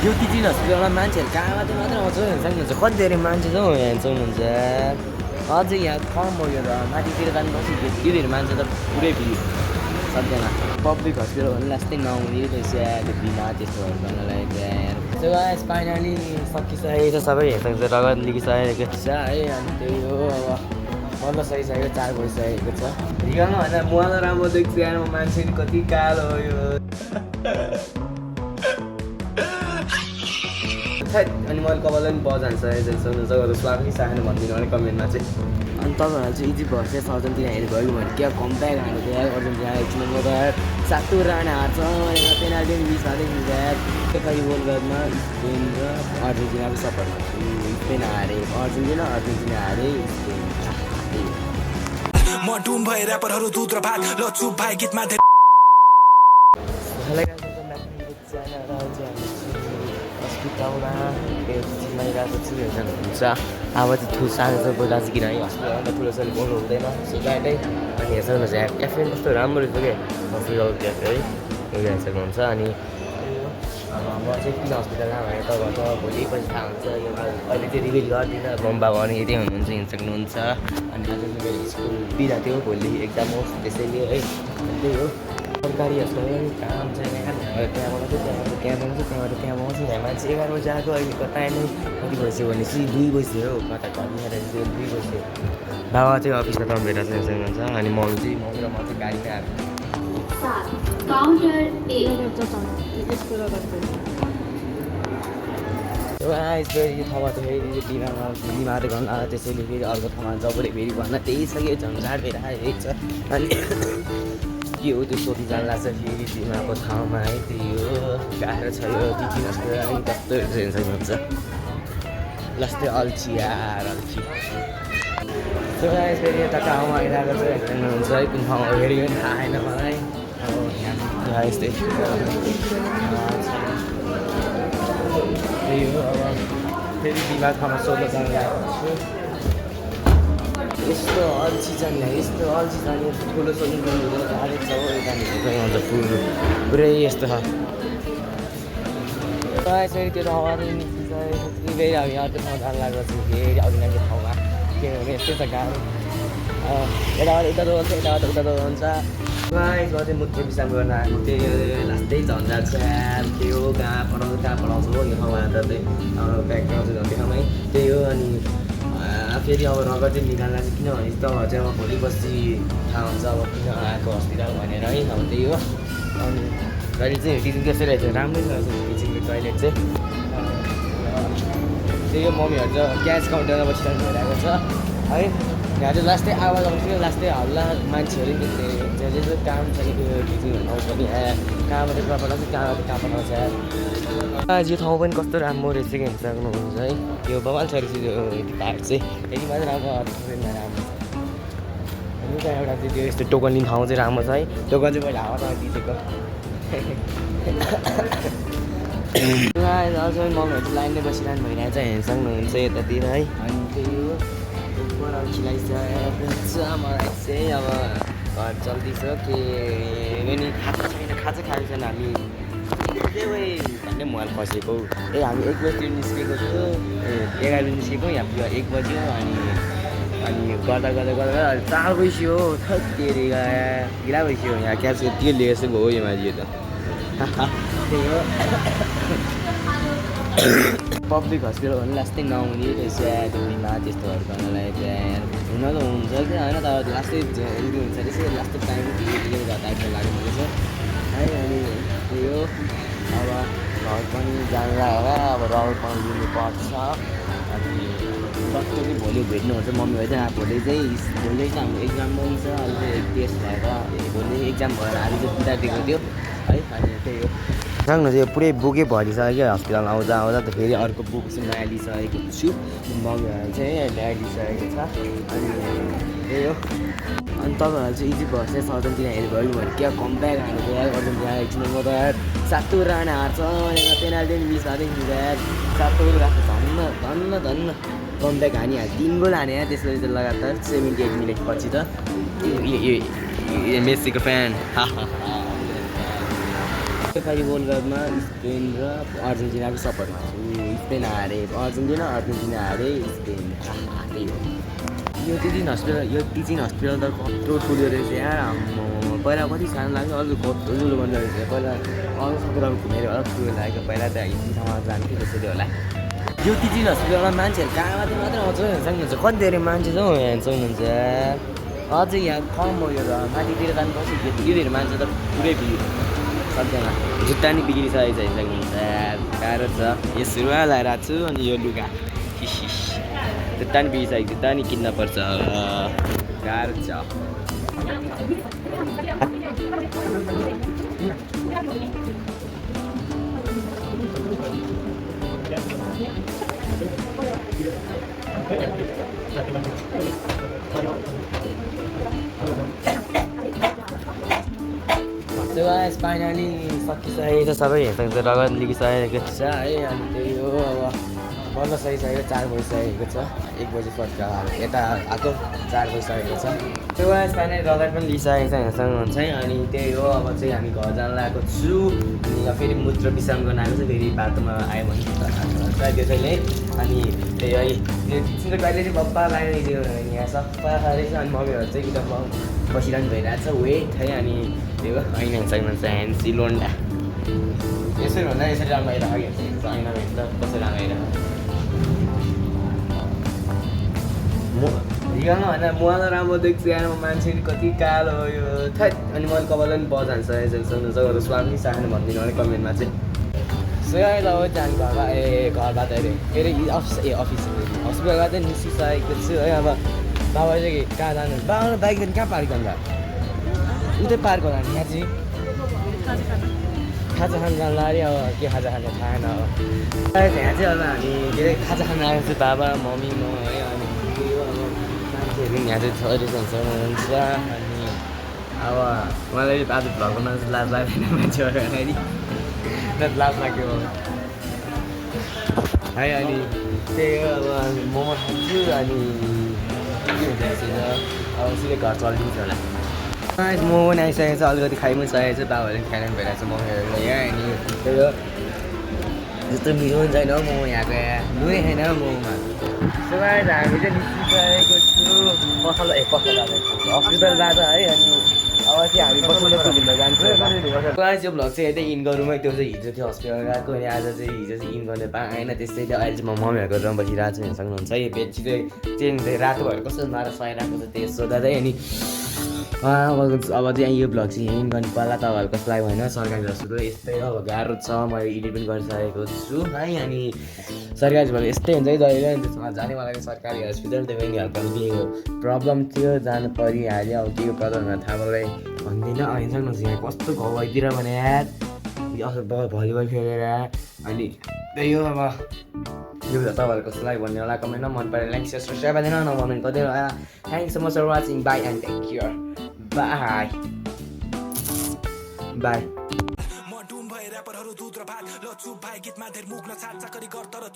यो टिचिङ हस्पिटलमा मान्छेहरू कहाँबाट मात्रै आउँछ सक्नुहुन्छ कति धेरै मान्छे छ यहाँ सक्नुहुन्छ अझै यहाँ कम हो यो त माथितिर जानुपर्छ यति धेरै मान्छे त पुरै भिड सक्दैन पब्लिक हस्पिटल भन्नु लास्टै नहुने रहेछ त्यो बिमा त्यस्तोहरू गर्नलाई त्यहाँ सो गाइस फाइनली सकिसकेको छ सबै हेर्छ रगत लिगिसकेको छ है अनि त्यही हो अब बल्ल सकिसकेको 4 बजिसकेको छ रियलमा भन्दा मलाई राम्रो देख्छ यार मान्छे कति कालो हो यो अनि मैले कपाललाई पनि बजान्छ सक्नुहुन्छ स्वागत सानो भनिदिनु भने कमेन्टमा चाहिँ अनि तपाईँहरू चाहिँ इजिप्ट भएर चाहिँ अर्जेन्टिना हेरेको भने क्या कम्ब्याक हाल्नु थियो अर्जेन्टिना एकछिन म त 7 रन हार्छ पेनाल्टी पनि मिस हाल्दैछ यसपालि वर्ल्ड कपमा स्पेन र अर्जेन्टिनाको सपोर्ट गर्छु स्पेन हारे अर्जेन्टिना हारे स्पेन म डुम भए ऱ्यापरहरू दुध र भात लचु भाइ गीतमा हस्पिटलमा चिनाइरहेको छु हेर्नुहुन्छ अब चाहिँ ठुलो सानो छ बोलाएको किन है हस्पिटलमा ठुलोसँग बोल्नु हुँदैन सो डाइटै अनि हेर्नुहुन्छ क्याफे कस्तो राम्रो रहेछ क्या हस्पिटल क्याफे है उयो सक्नुहुन्छ अनि म चाहिँ किन हस्पिटल नभए त घर त भोलि पछि थाहा हुन्छ यो अहिले चाहिँ रिभिल गर्दिनँ बम्बा गर्ने यति हुनुहुन्छ हिँड सक्नुहुन्छ अनि आज चाहिँ मेरो स्कुल बिदा थियो भोलि एक्जाम होस् त्यसैले है त्यही हो सरकारी हस्पिटल काम छैन त्यहाँबाट त्यहाँ बस्छु यहाँ मान्छे 11 बजी आएको अहिले कता नै कति बज्यो भनेपछि 2 बज्यो हो कता घरमा 2 बज्यो बाबा चाहिँ अफिसमा काम भेटेर सक्नुहुन्छ अनि मम्मी चाहिँ मम्मी र म चाहिँ गाडीमै आएको काउन्टर फेरि ठाउँमा त फेरि बिमार गर्न त्यसैले फेरि अर्को ठाउँमा जबले फेरि भन्न त्यही छ कि झन्झाड फेरि आएको छ अनि के हो त्यो सोधी जान लाग्छ फेरि बिमाको ठाउँमा है त्यही हो गाह्रो छ यो टिचिङ हस्पिटल कस्तो टेन्सन हुन्छ लास्टै अल्छी यार अल्छी सो गाइस फेरि यता ठाउँमा आइरहेको चाहिँ हेर्नुहुन्छ है कुन ठाउँमा फेरि पनि थाहा छैन मलाई अब यहाँ यस्तै त्यही हो अब फेरि बिमार ठाउँमा सोध्न जान लागेको छु यस्तो अल्छी छ नि यस्तो अल्छी छ नि ठुलो सोध्नु हुँदैन गाह्रो छ हो यतानिर हुन्छ पुरै यस्तो छ फेरि त्यो ठाउँमा फेरि हामी अर्को ठाउँ जान लागेको छु फेरि अघिल्लो ठाउँमा किनभने यस्तै छ गाह्रो यताबाट उता दोल्छ यताबाट उता दोल्छ चाहिँ मुख्य विषय गर्न आएको त्यही लास्टै झन्झाट छ त्यही हो कहाँ पढाउँछु हो यो ठाउँमा त त्यही ब्याक पढाउँछु त्यो ठाउँमै त्यही हो अनि फेरि अब रगत चाहिँ निकाल्न चाहिँ किनभने त चाहिँ अब भोलि पर्सि थाहा हुन्छ अब किन आएको हस्पिटल भनेर है अब त्यही हो अनि अहिले चाहिँ टिचिङ त्यसै रहेछ राम्रै रहेछ टिचिङको टोइलेट चाहिँ त्यही हो मम्मीहरू चाहिँ क्यास काउन्टरमा बसिरहनु भइरहेको छ है यहाँ चाहिँ लास्टै आवाज आउँछ लास्टै हल्ला मान्छेहरू जसले चाहिँ काम छ कि त्यो टिचिङहरू आउँछ नि कहाँबाट कहाँ पठाउँछ कहाँ पठाउँछ यो ठाउँ पनि कस्तो राम्रो रहेछ कि हेर्न सक्नुहुन्छ है यो बवाल छ रहेछ त्यो पार्ट चाहिँ यति मात्रै राम्रो राम्रो अनि त एउटा चाहिँ त्यो यस्तो टोकन लिने ठाउँ चाहिँ राम्रो छ है टोकन चाहिँ मैले हावामा दिएको अझ मम्मीहरू चाहिँ लाइनले बसिरहनु भइरहेको छ हेर्न सक्नुहुन्छ यतातिर है अनि त्यही हो खिलाइसकेको छ मलाई चाहिँ अब घर चल्दैछ के पनि खाएको छैन खाएको छैन हामी भन्ने मोबाइल फसेको ए हामी 1 बजीतिर निस्केको थियो 11 बजी निस्केको यहाँ पुग्यो 1 बज्यो अनि गर्दा 4 बज्यो थेरी गिला बज्यो यहाँ क्याब के लिएको जस्तो भयो यो मान्छे त त्यही हो पब्लिक हस्पिटल भन्नु लास्टै नहुने रहेछ त्यो बिमा त्यस्तोहरू गर्नलाई त्यहाँ हुन त हुन्छ क्या होइन तर लास्टै हेल्दी हुन्छ त्यसै लास्टै टाइम टिकटले गर्दा आइपुग्नु लाग्नु रहेछ है अनि त्यही हो अब घर पनि जानला होला अब रल पनि लिनु पर्छ अनि डक्टर चाहिँ भोलि भेट्नुहुन्छ मम्मीहरू चाहिँ भोलि चाहिँ हाम्रो एक्जाम पनि छ अहिले चाहिँ टेस्ट भएर भोलि एक्जाम भएर आज चाहिँ बिदा दिएको थियो है अनि त्यही हो सक्नु चाहिँ पुरै बुकै भरिसक्यो हस्पिटल आउँदा त फेरि अर्को बुक चाहिँ नयाँ लिइसकेको छु मम्मीहरू चाहिँ नयाँ लिइसकेको छ अनि त्यही हो अनि तपाईँहरू चाहिँ इजिप्ट भएर चाहिँ अर्जेन्टिना हेरेको भने क्या कम्ब्याक हाल्नु थियो अर्जेन्टिना एकछिन म त 7 रन हार्छ पेनाल्टी पनि मिस हाल्दैछ 7 राख्छ धन्न कम्ब्याक हानिहाल्यो 3 गोल हाने त्यसपछि त लगातार 78 मिनट पछि त मेस्सीको फ्यान नेपाली वर्ल्ड कपमा स्पेन र अर्जेन्टिनाको सपोर्टमा छु स्पेन हारे अर्जेन्टिना हारे स्पेन त्यही हो यो टिचिङ हस्पिटल त कत्रो ठुलो रहेछ यार पहिला कति सानो लाग्यो अरू कत्रो ठुलो बन्द रहेछ पहिला अरू सबै घुमेर होला ठुलो लाग्यो पहिला त हिँड्ने ठाउँमा जान्थ्यो त्यसैले होला यो टिचिङ हस्पिटलमा मान्छेहरू कहाँबाट मात्रै आउँछ हेर्नुहुन्छ कति धेरै मान्छे छ हौ हेर्छ हुनुहुन्छ अझै यहाँ कम भयो र माथितिर जानुपर्छ यो धेरै मान्छे त पुरै भिड सक्दैन जुत्ता नि बिग्रिसकेको छ हेर्नुहुन्छ गाह्रो छ यो सुरुमा लगाइरहेको छु अनि यो लुगा हिस जुत्ता नि बिग्रिसकेको जुत्ता नि किन्न पर्छ गाह्रो छ फाइनली सकिसकेको छ सबै हेर्छ रगत लिगिसकेको छ है अनि त्यही हो अब बन्द सकिसकेको 4 बजिसकेको छ 1 बजी फर्का यता आएको 4 बजिसकेको छ त्यो फाइनली रगत पनि लिइसकेको छ हेर्नुहुन्छ है अनि त्यही हो अब चाहिँ हामी घर जान लागेको छु अनि फेरि मूत्र विश्राम गर्न आएको छ फेरि बाटोमा आयो भने त्यसैले अनि त्यही है यो किचन त कहिले चाहिँ बप्पा लगाइदियो यहाँ सफा खाँदैछ अनि मम्मीहरू चाहिँ एकदम बसिरहनु भइरहेको छ वेट है अनि त्यो ऐना हेर्नुहुन्छ ह्यान्सी लोन्डा यसरी भन्दा यसरी राम्रो आइरहेको ऐना हेर्छ कसरी राम्रो आइरहेको रियलमा भन्दा म त राम्रो देख्छु यहाँ मान्छे कति कालो यो थैट अनि मैले कपाललाई पनि बजान सक्छु स्वामी सानो भनिदिनु भने कमेन्टमा चाहिँ सो अहिले अब चाहिँ हामी घरमा घरबाट अरे फेरि अफिस हस्पिटलबाट चाहिँ निस्किसकेको छु है अब बाबा चाहिँ कहाँ जानु बाबा बाइक पनि कहाँ पार्क गर्दा उतै पार्क होला नि यहाँ चाहिँ खाजा खान जानु अरे अब के खाजा खानु खाएन अब यहाँ चाहिँ अब हामी के अरे खाजा खान आएको छु बाबा मम्मी म है अनि मान्छेहरू यहाँ चाहिँ हुनुहुन्छ अनि अब मलाई आज भ्लग गर्न लाज लाग्दैन मान्छेहरू अगाडि लाज लाग्यो है अनि त्यही हो अब मोमो खान्छु अनि के हुन्छ अब सिधै घर चलिदिन्छ होला मोमो पनि आइसकेको छ अलिकति खाइ पनि सकेको छ बाबाहरूले पनि खाना पनि भइरहेको छ मम्मीहरूले यहाँ अनि त्यही हो जस्तो मिठो पनि छैन हौ मोमो यहाँको नुनै छैन हौ मोमोमा सो गाइस हामी चाहिँ निस्किसकेको छु पसल हस्पिटलबाट है अनि अब चाहिँ हामी बस्नु घुम्न जान्छौँ गाइस यो भ्लग चाहिँ यतै इन गरौँ है त्यो चाहिँ हिजो थियो हस्पिटल गएको अनि आज चाहिँ हिजो चाहिँ इन गर्न पाएन त्यसैले अहिले चाहिँ म मम्मीहरूको रुममा बसिरहेको छु हेर्न सक्नुहुन्छ यो बेडसिट चाहिँ चेन्ज रातो भएर कस्तो माएर सुहाइरहेको छ त्यो सोद्धा चाहिँ अनि अब चाहिँ यो भ्लग चाहिँ यहीँ गर्नु पर्ला तपाईँहरूको कस्तो लाग्यो होइन सरकारी हस्पिटल यस्तै अब गाह्रो छ मैले एडिट पनि गरिसकेको छु है अनि सरकारी हस्पिटल यस्तै हुन्छ है जहिले अनि त्यसमा जाने मलाई सरकारी हस्पिटल त्यो पनि हल्का बिहेको प्रब्लम थियो जानु परिहाल्यो अब के प्रब्लमहरू थाहा मलाई भन्दिनँ अनि सक्नुहुन्छ यहाँ कस्तो घाउ भइदिएर भने यार भलिबल खेलेर अनि त्यही हो अब यो तपाईँहरूको कस्तो लाग्यो भन्ने होला कमेन्टमा मन पऱ्यो लाइक सेयर सब्सक्राइब गर्दैन नभन्नु कतै thanks so much for watching bye and take care bye bye म डुम भए ऱ्यापरहरू दुध र भात ल चुप भाइ गीतमा धेर मुख न छाट चाकरी गर्दा